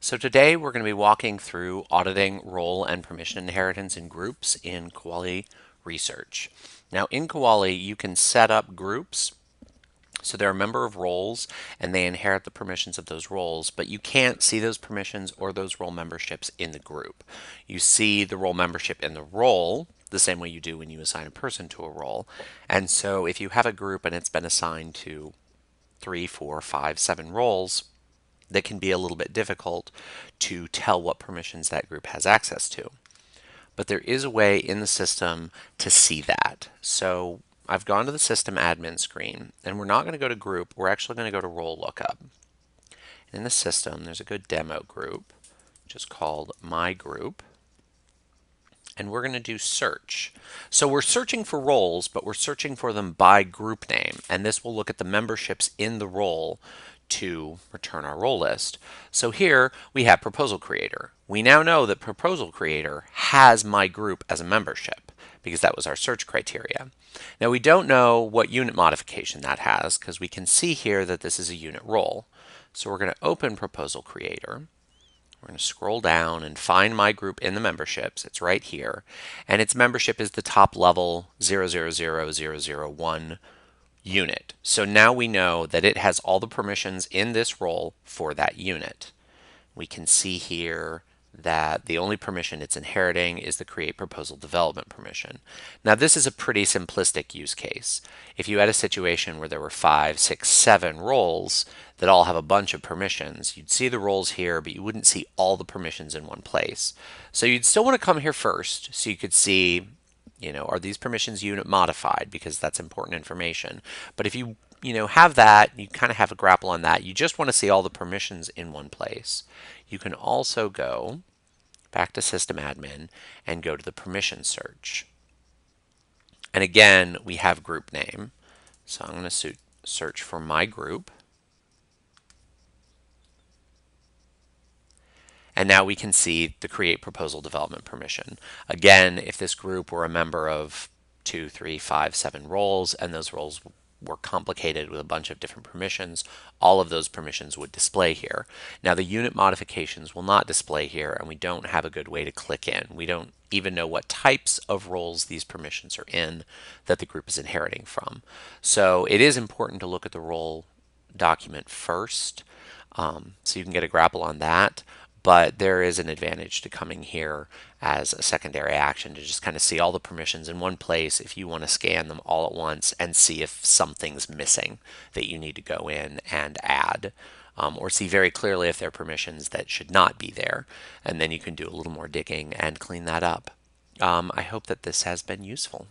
So today we're going to be walking through auditing role and permission inheritance in groups in Kuali research. Now in Kuali you can set up groups, so there are a number of roles and they inherit the permissions of those roles, but you can't see those permissions or those role memberships in the group. You see the role membership in the role the same way you do when you assign a person to a role. And so if you have a group and it's been assigned to 3, 4, 5, 7 roles, that can be a little bit difficult to tell what permissions that group has access to. But there is a way in the system to see that. So I've gone to the system admin screen, and we're not going to go to group, we're actually going to go to role lookup. In the system, there's a good demo group, which is called My Group, and we're going to do search. So we're searching for roles, but we're searching for them by group name, and this will look at the memberships in the role to return our role list. So here we have Proposal Creator. We now know that Proposal Creator has My Group as a membership because that was our search criteria. Now we don't know what unit modification that has because we can see here that this is a unit role. So we're going to open Proposal Creator. We're going to scroll down and find My Group in the memberships. It's right here. And its membership is the top level 000001 unit. So now we know that it has all the permissions in this role for that unit. We can see here that the only permission it's inheriting is the create proposal development permission. Now this is a pretty simplistic use case. If you had a situation where there were 5, 6, 7 roles that all have a bunch of permissions, you'd see the roles here, but you wouldn't see all the permissions in one place. So you'd still want to come here first so you could see, are these permissions unit modified, because that's important information. But if you have that, you kind of have a grapple on that. You just want to see all the permissions in one place. You can also go back to System Admin and go to the permission search. And again, we have group name. So I'm going to search for My Group. And now we can see the create proposal development permission. Again, if this group were a member of 2, 3, 5, 7 roles, and those roles were complicated with a bunch of different permissions, all of those permissions would display here. Now the unit modifications will not display here, and we don't have a good way to click in. We don't even know what types of roles these permissions are in that the group is inheriting from. So it is important to look at the role document first, so you can get a grapple on that. But there is an advantage to coming here as a secondary action to just kind of see all the permissions in one place if you want to scan them all at once and see if something's missing that you need to go in and add, or see very clearly if there are permissions that should not be there, and then you can do a little more digging and clean that up. I hope that this has been useful.